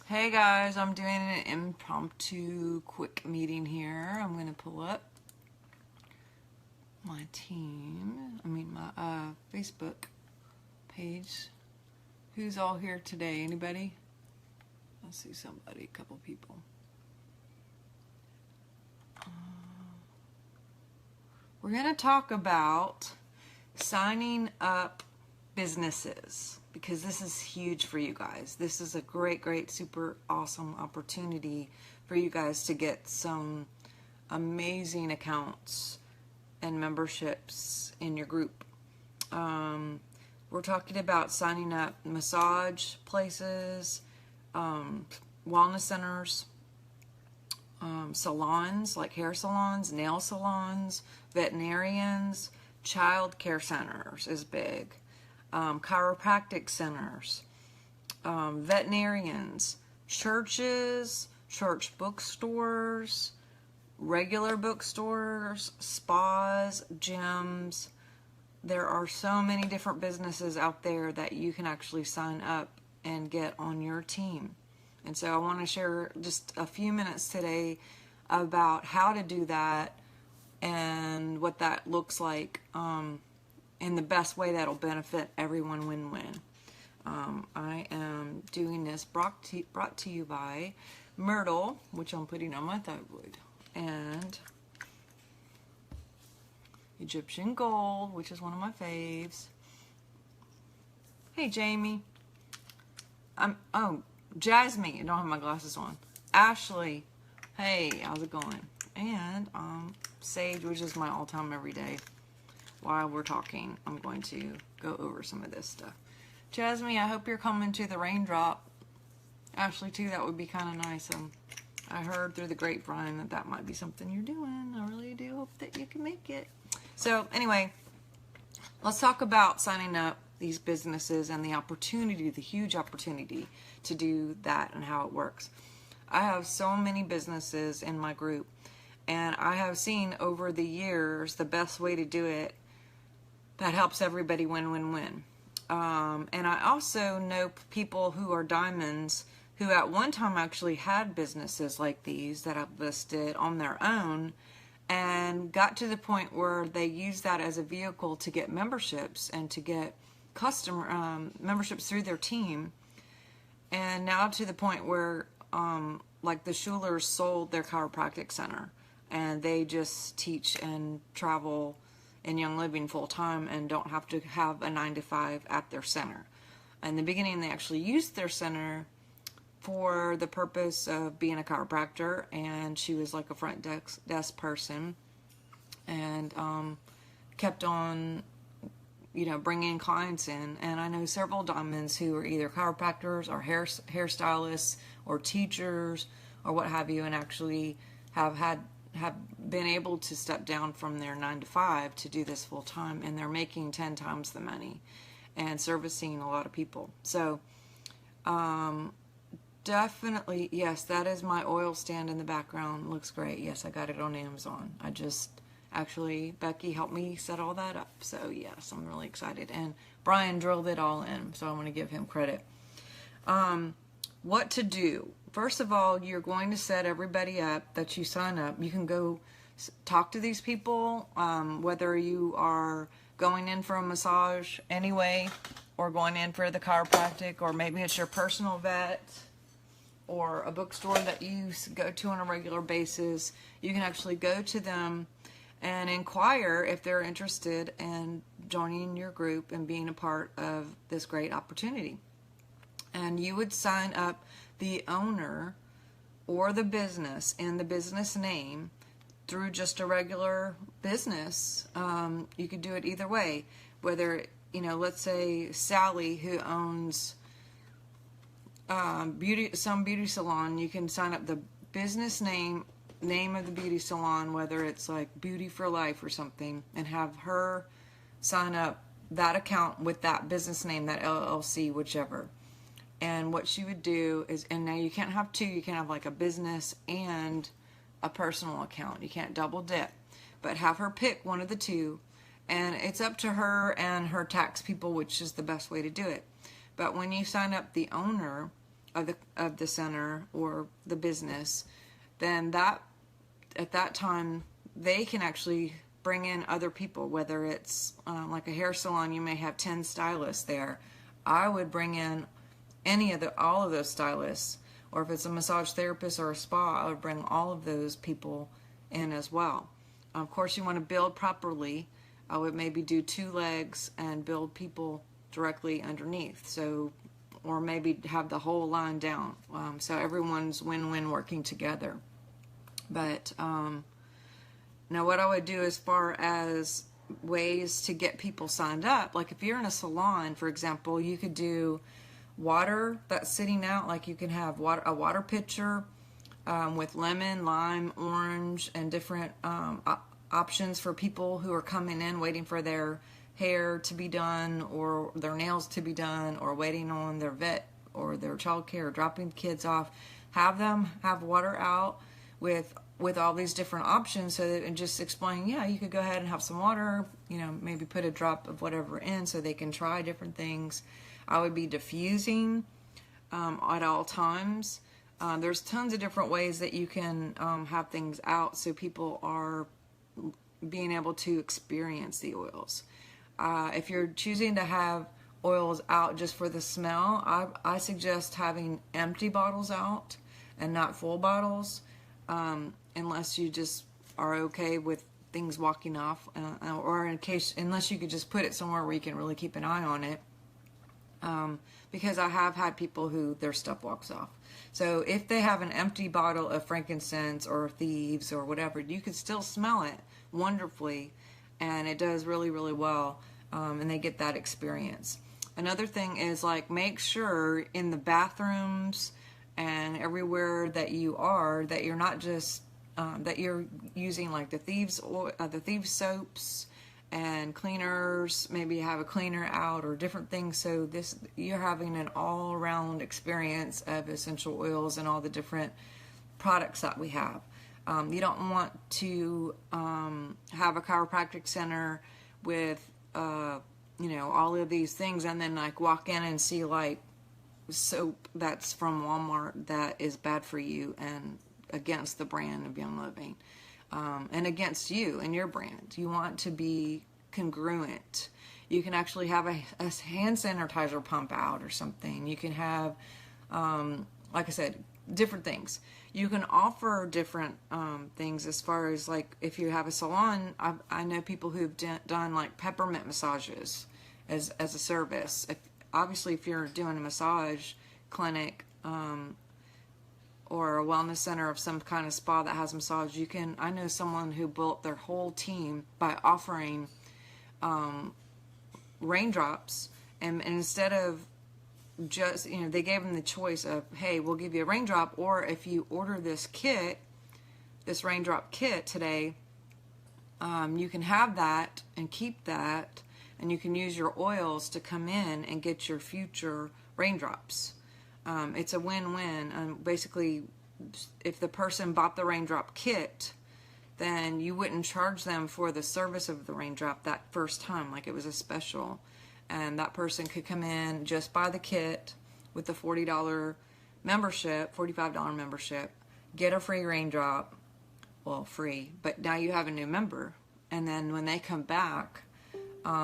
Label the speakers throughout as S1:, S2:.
S1: Hey guys, I'm doing an impromptu quick meeting here. I'm going to pull up my my Facebook page. Who's all here today? Anybody? I see somebody, a couple people. We're going to talk about signing up businesses, because this is huge for you guys. This is a great, super awesome opportunity for you guys to get some amazing accounts and memberships in your group. We're talking about signing up massage places, wellness centers, salons like hair salons, nail salons, veterinarians, child care centers is big. Chiropractic centers, veterinarians, churches, church bookstores, regular bookstores, spas, gyms. There are so many different businesses out there that you can actually sign up and get on your team. And so I want to share just a few minutes today about how to do that and what that looks like, in the best way that'll benefit everyone, win-win. I am doing this brought to you by Myrtle, which I'm putting on my thyroid, and Egyptian Gold, which is one of my faves. Hey, Jamie. Jasmine. I don't have my glasses on. Ashley. Hey, how's it going? And Sage, which is my all-time everyday. While we're talking, I'm going to go over some of this stuff. Jasmine, I hope you're coming to the raindrop. Ashley, too, that would be kind of nice. I heard through the grapevine that might be something you're doing. I really do hope that you can make it. So, anyway, let's talk about signing up these businesses and the opportunity, the huge opportunity to do that and how it works. I have so many businesses in my group, and I have seen over the years the best way to do it that helps everybody win. And I also know people who are diamonds who at one time actually had businesses like these that I've listed on their own, and got to the point where they use that as a vehicle to get memberships and to get customer memberships through their team. And now to the point where like the Schulers sold their chiropractic center, and they just teach and travel in Young Living full time and don't have to have a 9-to-5 at their center. In the beginning, they actually used their center for the purpose of being a chiropractor, and she was like a front desk person, and kept on, bringing clients in. And I know several diamonds who are either chiropractors or hairstylists or teachers or what have you, and actually have been able to step down from their 9-to-5 to do this full time, and they're making 10 times the money and servicing a lot of people. So definitely, yes, that is my oil stand in the background. Looks great. Yes, I got it on Amazon. Becky helped me set all that up. So yes, I'm really excited. And Brian drilled it all in, so I want to give him credit. What to do? First of all, you're going to set everybody up that you sign up. You can go talk to these people, whether you are going in for a massage anyway, or going in for the chiropractic, or maybe it's your personal vet, or a bookstore that you go to on a regular basis. You can actually go to them and inquire if they're interested in joining your group and being a part of this great opportunity. And you would sign up the owner or the business and the business name through just a regular business. You could do it either way. Whether, let's say Sally, who owns some beauty salon, you can sign up the business name of the beauty salon, whether it's like Beauty for Life or something, and have her sign up that account with that business name, that LLC, whichever. And what she would do is, and now you can't have two, you can have like a business and a personal account. You can't double dip, but have her pick one of the two, and it's up to her and her tax people which is the best way to do it. But when you sign up the owner of the center or the business, then that at that time they can actually bring in other people. Whether it's like a hair salon, you may have 10 stylists there. I would bring in all of those stylists. Or if it's a massage therapist or a spa, I would bring all of those people in as well. Of course, you want to build properly. I would maybe do 2 legs and build people directly underneath. So, or maybe have the whole line down. So everyone's win-win working together. But now what I would do as far as ways to get people signed up, like if you're in a salon, for example, you could do water that's sitting out. Like you can have a water pitcher with lemon, lime, orange, and different options for people who are coming in waiting for their hair to be done or their nails to be done or waiting on their vet or their child care, dropping kids off. Have them have water out with all these different options, so that, and just explain, yeah, you could go ahead and have some water, maybe put a drop of whatever in so they can try different things. I would be diffusing at all times. There's tons of different ways that you can have things out so people are being able to experience the oils. If you're choosing to have oils out just for the smell, I suggest having empty bottles out and not full bottles, unless you just are okay with things walking off, or unless you could just put it somewhere where you can really keep an eye on it. Because I have had people who their stuff walks off. So if they have an empty bottle of frankincense or thieves or whatever, you can still smell it wonderfully, and it does really, really well, and they get that experience. Another thing is, like, make sure in the bathrooms and everywhere that that you're not just that you're using like the thieves soaps and cleaners. Maybe have a cleaner out or different things, so you're having an all-around experience of essential oils and all the different products that we have. You don't want to have a chiropractic center with all of these things and then like walk in and see like soap that's from Walmart that is bad for you and against the brand of Young Living, and against you and your brand. You want to be congruent. You can actually have a hand sanitizer pump out or something. You can have, like I said, different things. You can offer different things as far as like if you have a salon. I know people who've done like peppermint massages as a service. Obviously, if you're doing a massage clinic or a wellness center of some kind of spa that has massage, I know someone who built their whole team by offering raindrops, and instead of just, they gave them the choice of, hey, we'll give you a raindrop, or if you order this raindrop kit today, you can have that and keep that, and you can use your oils to come in and get your future raindrops. It's a win-win. Basically, if the person bought the raindrop kit, then you wouldn't charge them for the service of the raindrop that first time, like it was a special. And that person could come in, just buy the kit with the $40 membership, $45 membership, get a free raindrop. Well, free, but now you have a new member. And then when they come back,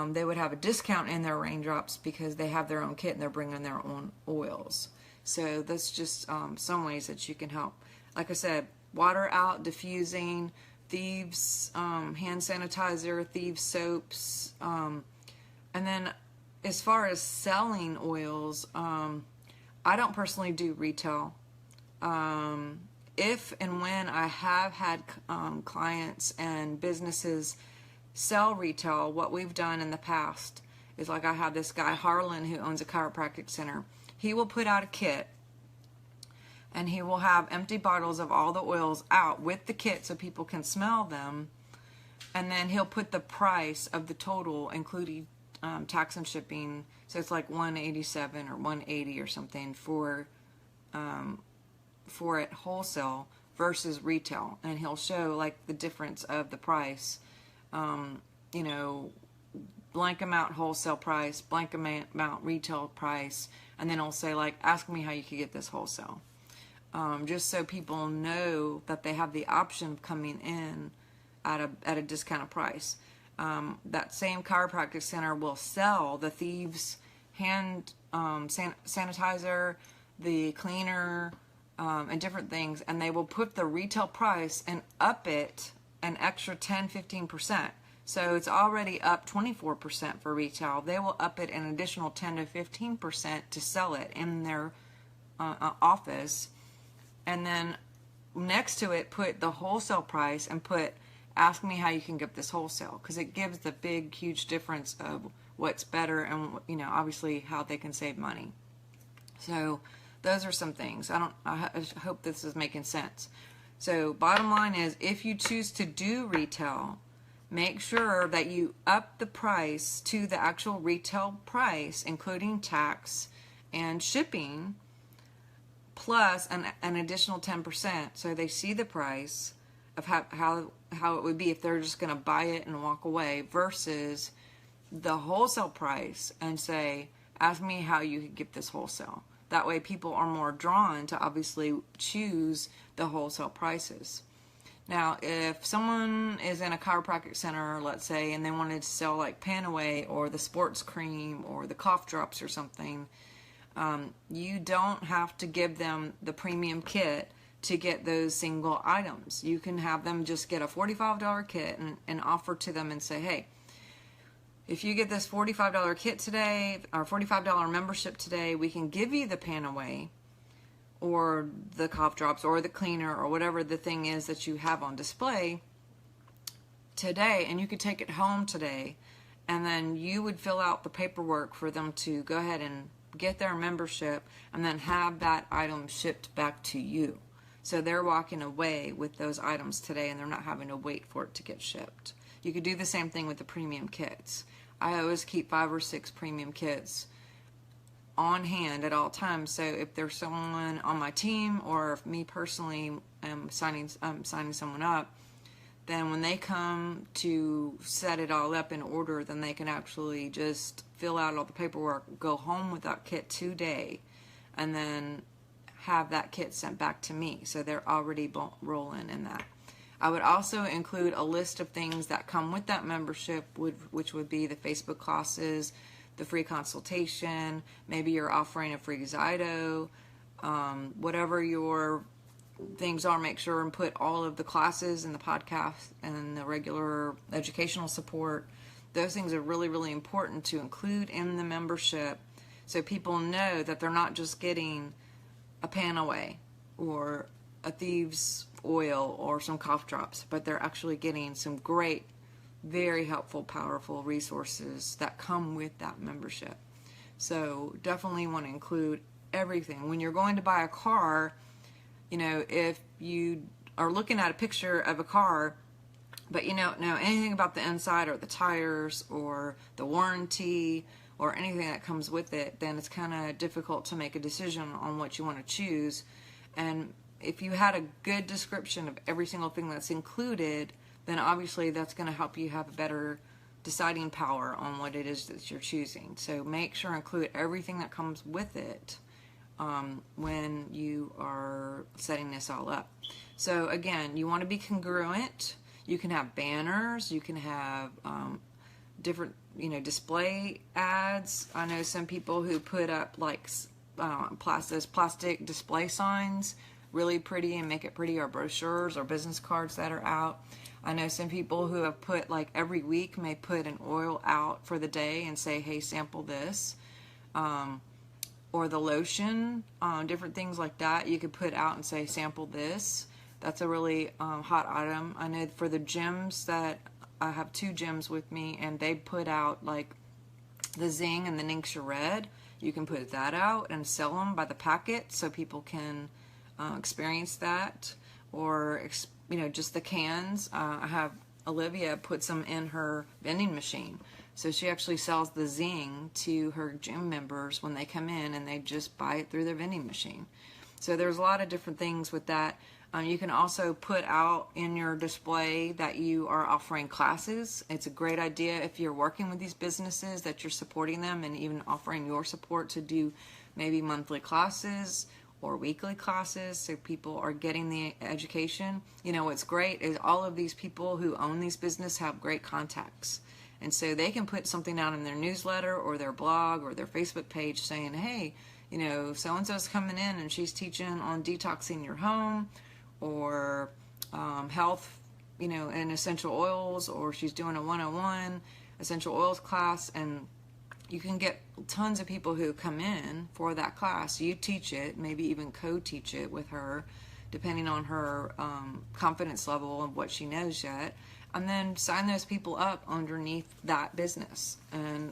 S1: they would have a discount in their raindrops because they have their own kit and they're bringing their own oils. So that's just some ways that you can help. Like I said, water out, diffusing, thieves, hand sanitizer, thieves soaps. And then as far as selling oils, I don't personally do retail. If and when I have had clients and businesses sell retail, what we've done in the past is, like, I have this guy Harlan who owns a chiropractic center. He will put out a kit and he will have empty bottles of all the oils out with the kit so people can smell them, and then he'll put the price of the total including tax and shipping, so it's like $187 or $180 or something for it wholesale versus retail, and he'll show like the difference of the price, blank amount wholesale price, blank amount retail price, and then it'll say like, ask me how you could get this wholesale. Just so people know that they have the option of coming in at a discounted price. That same chiropractic center will sell the Thieves hand sanitizer, the cleaner, and different things, and they will put the retail price and up it an extra 10-15%. So it's already up 24% for retail. They will up it an additional 10 to 15% to sell it in their office, and then next to it put the wholesale price and put, ask me how you can get this wholesale, because it gives the big huge difference of what's better and, you know, obviously how they can save money. So those are some things. I hope this is making sense. So bottom line is, if you choose to do retail, make sure that you up the price to the actual retail price, including tax and shipping, plus an additional 10%, so they see the price of how it would be if they're just going to buy it and walk away, versus the wholesale price and say, ask me how you could get this wholesale. That way people are more drawn to obviously choose the wholesale prices. Now, if someone is in a chiropractic center, let's say, and they wanted to sell like Panaway or the sports cream or the cough drops or something, you don't have to give them the premium kit to get those single items. You can have them just get a $45 kit and offer to them and say, hey, if you get this $45 kit today, or $45 membership today, we can give you the Panaway or the cough drops or the cleaner or whatever the thing is that you have on display today, and you could take it home today, and then you would fill out the paperwork for them to go ahead and get their membership and then have that item shipped back to you. So they're walking away with those items today and they're not having to wait for it to get shipped. You could do the same thing with the premium kits. I always keep 5 or 6 premium kits on hand at all times. So if there's someone on my team, or if me personally am signing someone up, then when they come to set it all up in order, then they can actually just fill out all the paperwork, go home with that kit today, and then have that kit sent back to me. So they're already rolling in that. I would also include a list of things that come with that membership, which would be the Facebook classes, the free consultation, maybe you're offering a free Zyto, whatever your things are, make sure and put all of the classes and the podcast and the regular educational support. Those things are really, really important to include in the membership, so people know that they're not just getting a Panaway or a Thieves oil or some cough drops, but they're actually getting some great, very helpful, powerful resources that come with that membership. So definitely want to include everything. When you're going to buy a car, you know, if you are looking at a picture of a car, but you don't know anything about the inside or the tires or the warranty or anything that comes with it, then it's kind of difficult to make a decision on what you want to choose. And if you had a good description of every single thing that's included, then obviously that's going to help you have a better deciding power on what it is that you're choosing. So make sure to include everything that comes with it when you are setting this all up. So again, you want to be congruent. You can have banners, you can have different, display ads. I know some people who put up like those plastic display signs, really pretty, and make it pretty, or brochures or business cards that are out. I know some people who have put, like, every week may put an oil out for the day and say, hey, sample this. Or the lotion, different things like that you could put out and say, sample this. That's a really hot item. I know for the gyms, that I have 2 gyms with me, and they put out like the Zing and the Ningxia Red. You can put that out and sell them by the packet so people can experience that. Or just the cans. I have Olivia put some in her vending machine. So she actually sells the Zing to her gym members when they come in, and they just buy it through their vending machine. So there's a lot of different things with that. You can also put out in your display that you are offering classes. It's a great idea if you're working with these businesses that you're supporting them and even offering your support to do maybe monthly classes or weekly classes so people are getting the education. You know, what's great is all of these people who own these businesses have great contacts. And so they can put something out in their newsletter or their blog or their Facebook page saying, hey, you know, so-and-so's coming in and she's teaching on detoxing your home, or health, you know, and essential oils, or she's doing a 101 essential oils class, and you can get tons of people who come in for that class. You teach it, maybe even co-teach it with her, depending on her confidence level and what she knows yet, and then sign those people up underneath that business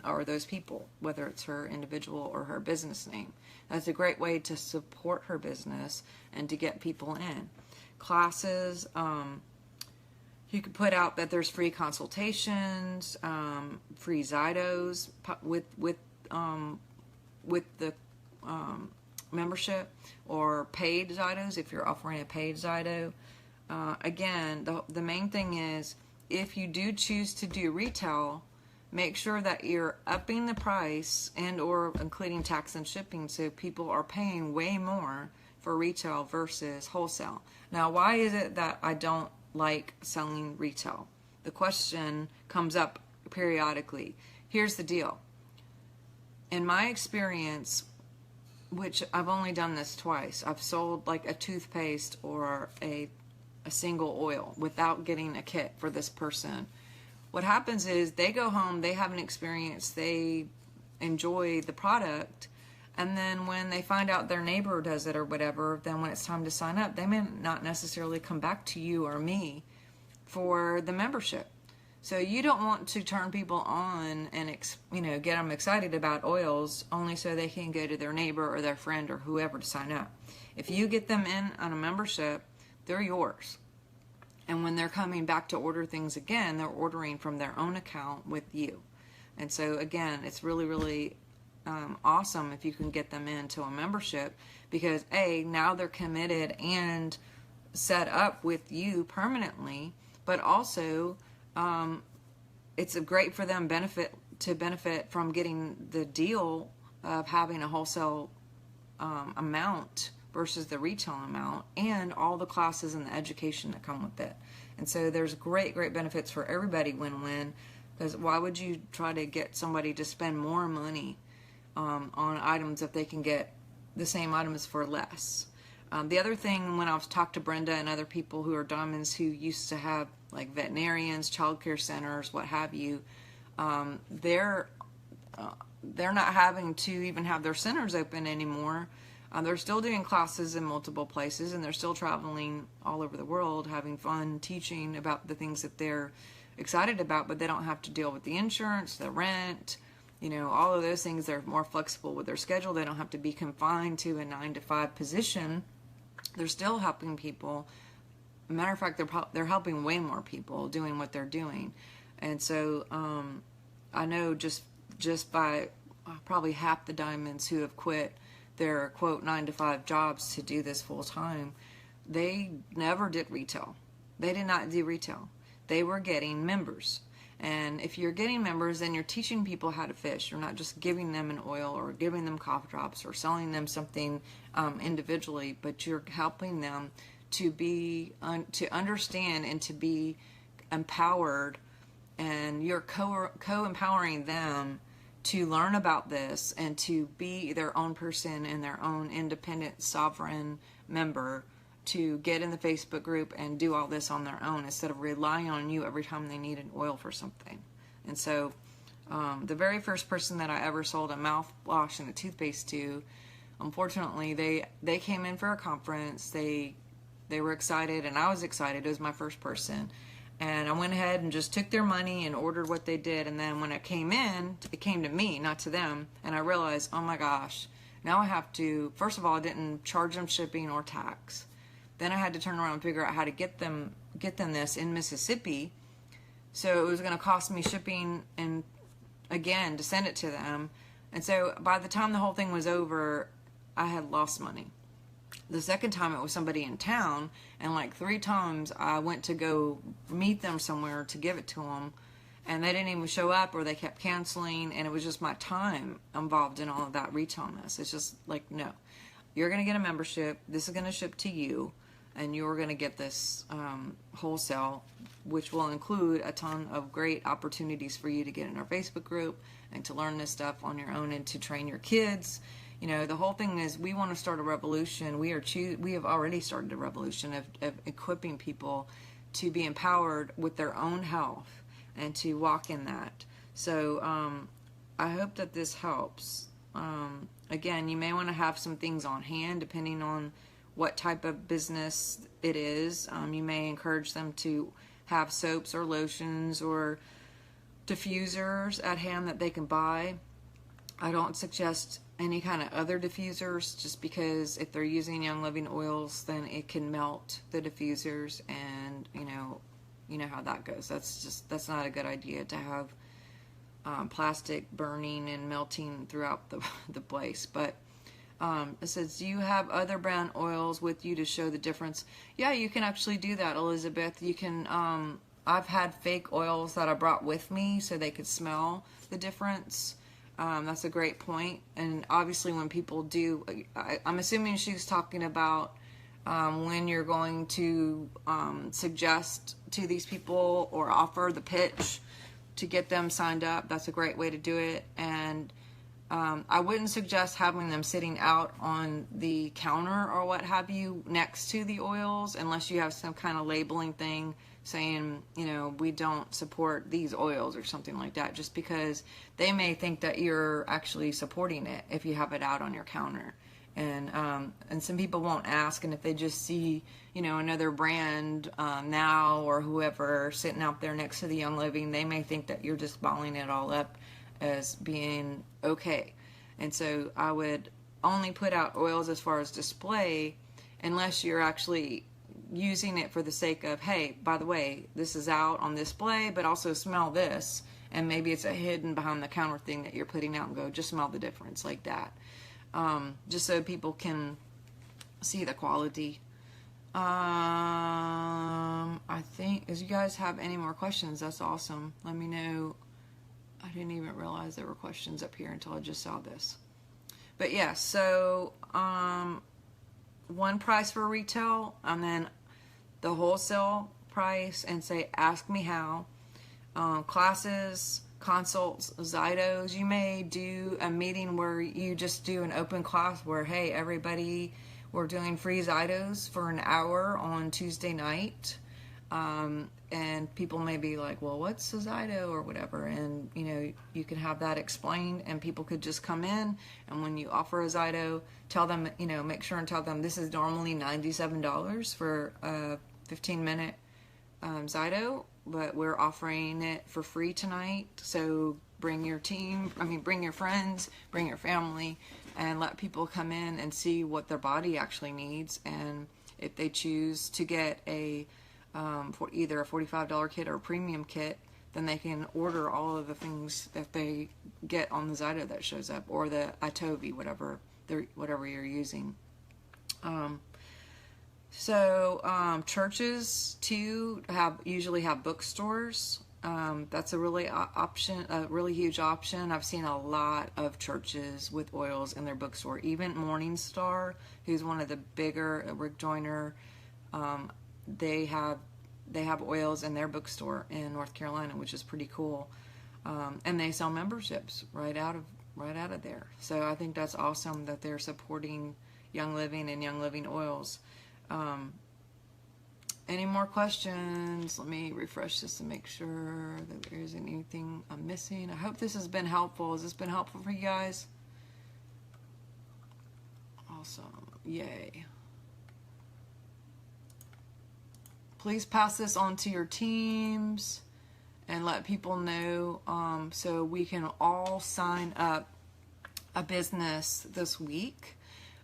S1: or those people, whether it's her individual or her business name. That's a great way to support her business and to get people in. Classes, you could put out that there's free consultations, free Zytos with the membership, or paid Zytos if you're offering a paid Zyto. Again, the main thing is, if you do choose to do retail, make sure that you're upping the price and or including tax and shipping, so people are paying way more for retail versus wholesale. Now, why is it that I don't like selling retail? The question comes up periodically. Here's the deal. In my experience, which I've only done this twice, I've sold like a toothpaste or a single oil without getting a kit for this person. What happens is they go home, they have an experience, they enjoy the product, and then when they find out their neighbor does it or whatever, then when it's time to sign up, they may not necessarily come back to you or me for the membership. So you don't want to turn people on and get them excited about oils only so they can go to their neighbor or their friend or whoever to sign up. If you get them in on a membership, they're yours. And when they're coming back to order things again, they're ordering from their own account with you. And so again, it's really, really awesome if you can get them into a membership, because now they're committed and set up with you permanently, but also it's great for them to benefit from getting the deal of having a wholesale amount versus the retail amount, and all the classes and the education that come with it. And so there's great benefits for everybody, win-win, because why would you try to get somebody to spend more money on items if they can get the same items for less? The other thing, when I've talked to Brenda and other people who are diamonds who used to have like veterinarians, childcare centers, what have you, they're not having to even have their centers open anymore. They're still doing classes in multiple places, and they're still traveling all over the world, having fun teaching about the things that they're excited about, but they don't have to deal with the insurance, the rent, all of those things. They're more flexible with their schedule. They don't have to be confined to a 9-to-5 position. They're still helping people. Matter of fact, they're helping way more people doing what they're doing. And so I know just by probably half the diamonds who have quit their quote 9-to-5 jobs to do this full time, they never did retail. They did not do retail. They were getting members. And if you're getting members, then you're teaching people how to fish. You're not just giving them an oil or giving them cough drops or selling them something individually, but you're helping them to understand and to be empowered, and you're co-empowering them to learn about this and to be their own person and their own independent, sovereign member, to get in the Facebook group and do all this on their own instead of relying on you every time they need an oil for something. And so the very first person that I ever sold a mouthwash and a toothpaste to, unfortunately, they came in for a conference. They were excited, and I was excited. It was my first person. And I went ahead and just took their money and ordered what they did. And then when it came in, it came to me, not to them. And I realized, oh my gosh, now I have to, first of all, I didn't charge them shipping or tax. Then I had to turn around and figure out how to get them this in Mississippi. So it was going to cost me shipping and again to send it to them. And so by the time the whole thing was over, I had lost money. The second time it was somebody in town, and like 3 times I went to go meet them somewhere to give it to them, and they didn't even show up, or they kept canceling, and it was just my time involved in all of that retailness. It's just like, no, you're going to get a membership, this is going to ship to you, and you're going to get this wholesale, which will include a ton of great opportunities for you to get in our Facebook group and to learn this stuff on your own and to train your kids. You know, the whole thing is we want to start a revolution. We have already started a revolution of equipping people to be empowered with their own health and to walk in that. So I hope that this helps. Again, you may want to have some things on hand depending on what type of business it is. You may encourage them to have soaps or lotions or diffusers at hand that they can buy. I don't suggest any kind of other diffusers, just because if they're using Young Living oils, then it can melt the diffusers, and you know how that goes. That's not a good idea to have plastic burning and melting throughout the place. But it says, do you have other brand oils with you to show the difference? Yeah, you can actually do that, Elizabeth. You can, I've had fake oils that I brought with me so they could smell the difference. That's a great point. And obviously when people do, I'm assuming she's talking about when you're going to suggest to these people or offer the pitch to get them signed up. That's a great way to do it. And I wouldn't suggest having them sitting out on the counter or what have you next to the oils, unless you have some kind of labeling thing saying, you know, we don't support these oils or something like that, just because they may think that you're actually supporting it if you have it out on your counter. And some people won't ask, and if they just see, you know, another brand now or whoever sitting out there next to the Young Living, they may think that you're just balling it all up as being okay. And so I would only put out oils as far as display unless you're actually using it for the sake of, hey, by the way, this is out on display, but also smell this. And maybe it's a hidden behind the counter thing that you're putting out, and go, just smell the difference, like that. Just so people can see the quality. I think, if you guys have any more questions, that's awesome. Let me know. I didn't even realize there were questions up here until I just saw this. But yeah, so one price for retail, and then the wholesale price, and say, ask me how. Classes, consults, Zytos. You may do a meeting where you just do an open class where, hey, everybody, we're doing free Zytos for an hour on Tuesday night. And people may be like, well, what's a Zyto or whatever? And, you know, you can have that explained, and people could just come in, and when you offer a Zyto, tell them, you know, make sure and tell them this is normally $97 for a 15-minute Zyto, but we're offering it for free tonight. So bring your team, bring your friends, bring your family, and let people come in and see what their body actually needs. And if they choose to get a for either a $45 kit or a premium kit, then they can order all of the things that they get on the Zyto that shows up, or the Itovi, whatever you're using. Churches too usually have bookstores. That's a really huge option. I've seen a lot of churches with oils in their bookstore. Even Morningstar, who's one of the bigger, Rick Joyner, they have oils in their bookstore in North Carolina, which is pretty cool. And they sell memberships right out of there. So I think that's awesome that they're supporting Young Living and Young Living oils. Any more questions? Let me refresh this to make sure that there isn't anything I'm missing. I hope this has been helpful. Has this been helpful for you guys? Awesome. Yay. Please pass this on to your teams and let people know, so we can all sign up a business this week.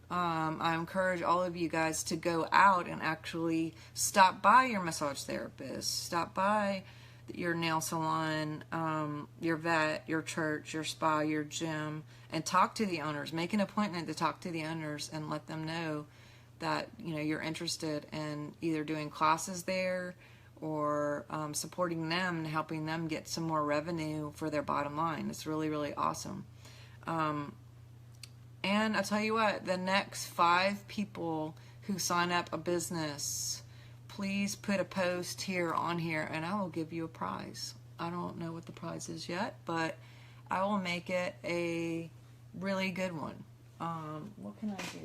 S1: I encourage all of you guys to go out and actually stop by your massage therapist, stop by your nail salon, your vet, your church, your spa, your gym, and talk to the owners. Make an appointment to talk to the owners and let them know that, you know, you're interested in either doing classes there or supporting them and helping them get some more revenue for their bottom line. It's really, really awesome. And I'll tell you what, the next 5 people who sign up a business, please put a post here on here and I will give you a prize. I don't know what the prize is yet, but I will make it a really good one. What can I do?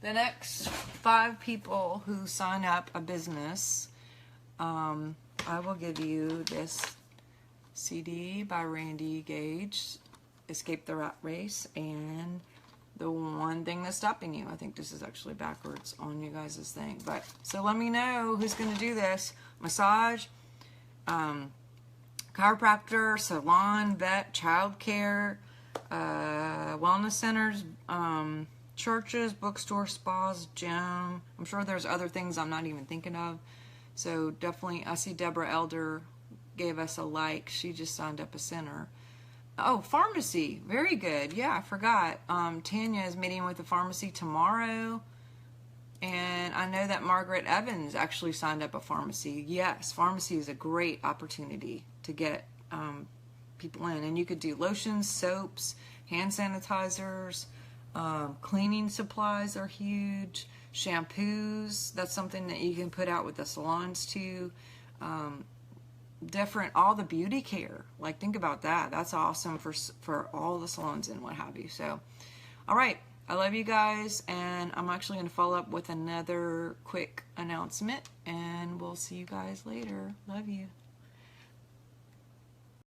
S1: The next 5 people who sign up a business, I will give you this CD by Randy Gage, Escape the Rat Race, and The One Thing That's Stopping You. I think this is actually backwards on you guys' thing. But so let me know who's going to do this. Massage, chiropractor, salon, vet, childcare, wellness centers, churches, bookstores, spas, gym. I'm sure there's other things I'm not even thinking of. So definitely, I see Deborah Elder gave us a like. She just signed up a center. Oh, pharmacy. Very good. Yeah, I forgot. Tanya is meeting with the pharmacy tomorrow. And I know that Margaret Evans actually signed up a pharmacy. Yes, pharmacy is a great opportunity to get people in. And you could do lotions, soaps, hand sanitizers, cleaning supplies are huge. Shampoos, that's something that you can put out with the salons too. All the beauty care, like think about that. That's awesome for all the salons and what have you. So, all right, I love you guys, and I'm actually going to follow up with another quick announcement, and we'll see you guys later. Love you.